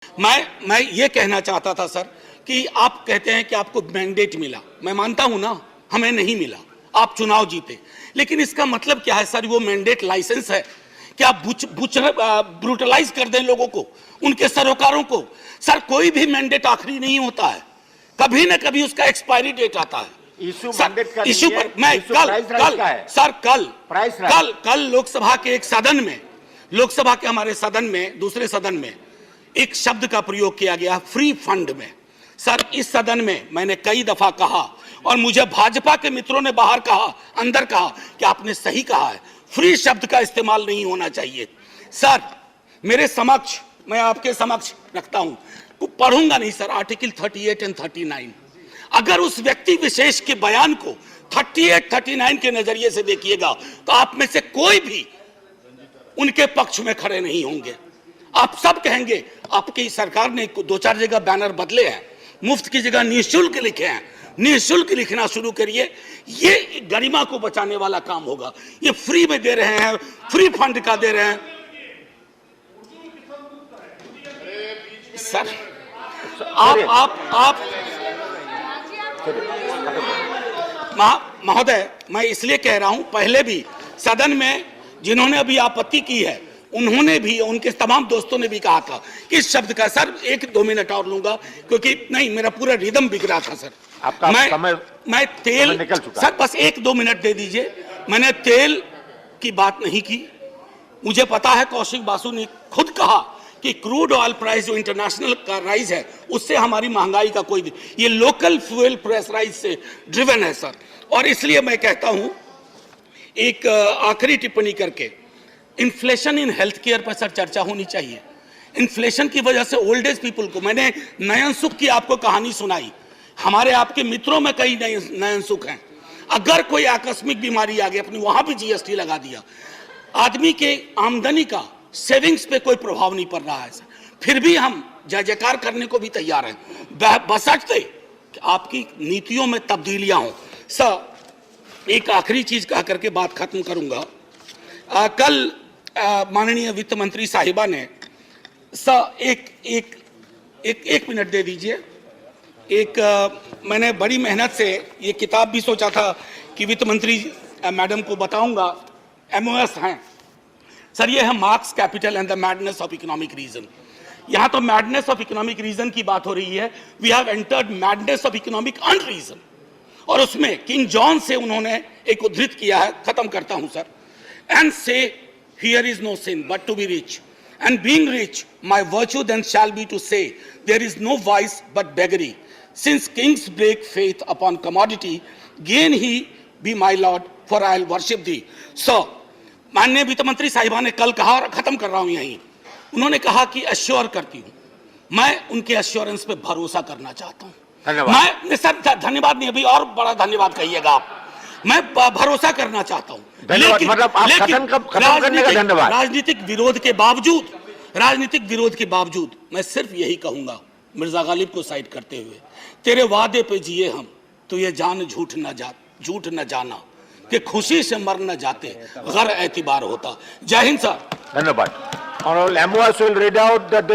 मैं ये कहना चाहता था सर कि आप कहते हैं कि आपको मैंडेट मिला, मैं मानता हूं ना, हमें नहीं मिला, आप चुनाव जीते, लेकिन इसका मतलब क्या है सर? वो मैंडेट लाइसेंस है कि आप ब्रूटलाइज कर दें लोगों को, उनके सरोकारों को? सर कोई भी मैंडेट आखिरी नहीं होता है, कभी ना कभी उसका एक्सपायरी डेट आता है। इशू मैंडेट का इशू पर मैं कल लोकसभा के एक सदन में, लोकसभा के हमारे सदन में, दूसरे सदन में एक शब्द का प्रयोग किया गया, फ्री फंड में। सर इस सदन में मैंने कई दफा कहा और मुझे भाजपा के मित्रों ने बाहर कहा, अंदर कहा कि आपने सही कहा है, फ्री शब्द का इस्तेमाल नहीं होना चाहिए। सर मेरे समक्ष, मैं आपके समक्ष रखता हूं, पढ़ूंगा नहीं सर, आर्टिकल 38 एंड 39। अगर उस व्यक्ति विशेष के बयान को 38, 39 के नजरिए से देखिएगा तो आप में से कोई भी उनके पक्ष में खड़े नहीं होंगे। आप सब कहेंगे आपकी सरकार ने 2-4 जगह बैनर बदले हैं, मुफ्त की जगह निःशुल्क लिखे हैं, निःशुल्क लिखना शुरू करिए, ये गरिमा को बचाने वाला काम होगा। ये फ्री में दे रहे हैं, फ्री फंड का दे रहे हैं। सर आप महोदय, मैं इसलिए कह रहा हूं, पहले भी सदन में जिन्होंने अभी आपत्ति की है उन्होंने भी, उनके तमाम दोस्तों ने भी कहा था कि इस शब्द का, सर 1-2 मिनट और लूंगा क्योंकि नहीं, मेरा पूरा रिदम बिगड़ा था सर। आपका मैं तेल, सर बस 1-2 मिनट दे दीजिए। मैंने तेल की बात नहीं की, मुझे पता है कौशिक बासु ने खुद कहा कि क्रूड ऑयल प्राइस जो इंटरनेशनल का राइज है उससे हमारी महंगाई का कोई, ये लोकल फ्यूल प्रेशराइज से ड्रिवन है सर। और इसलिए मैं कहता हूं, एक आखिरी टिप्पणी करके, इन्फ्लेशन इन हेल्थ केयर पर सर चर्चा होनी चाहिए। इन्फ्लेशन की वजह से ओल्ड एज पीपल को, मैंने नयन सुख की आपको कहानी सुनाई, हमारे आपके मित्रों में कई नयन सुख हैं। अगर कोई आकस्मिक बीमारी आ गई, अपनी वहां भी जीएसटी लगा दिया, आदमी के आमदनी का, सेविंग्स पे कोई प्रभाव नहीं पड़ रहा है सर, फिर भी हम जय जयकार करने को भी तैयार हैं, बशर्ते कि आपकी नीतियों में तब्दीलियां हों। सर एक आखिरी चीज कह करके बात खत्म करूंगा। कल माननीय वित्त मंत्री साहिबा ने, एक मिनट दे दीजिए, मैंने बड़ी मेहनत से ये किताब भी सोचा था कि वित्त मंत्री मैडम को बताऊंगा, MOS हैं सर, ये है Marx capital and the madness of economic reason. यहां तो मैडनेस ऑफ इकोनॉमिक रीजन की बात हो रही है, we have entered madness of economic unreason. और उसमें किंग जॉन से उन्होंने एक उद्धृत किया है, खत्म करता हूं sir, and say here is no sin but to be rich, and being rich my virtue then shall be to say there is no vice but beggary, since kings break faith upon commodity, gain he be my lord for I will worship thee. So माननीय वित्त मंत्री साहिबा ने कल कहा, और खत्म कर रहा हूं यहीं, उन्होंने कहा कि अश्योर करती हूं, मैं उनके अश्योरेंस पे भरोसा करना चाहता हूं। मैं सर धन्यवाद नहीं, अभी और बड़ा धन्यवाद कहिएगा आप, मैं भरोसा करना चाहता हूं, लेकिन राजनीतिक विरोध के बावजूद मैं सिर्फ यही कहूंगा, मिर्जा गालिब को साइड करते हुए, तेरे वादे पे जिए हम, तो ये जान झूठ न जाना कि खुशी से मर न जाते, गैर एतबार होता। जय हिंद सर। धन्यवाद। Honorable MOS will read out that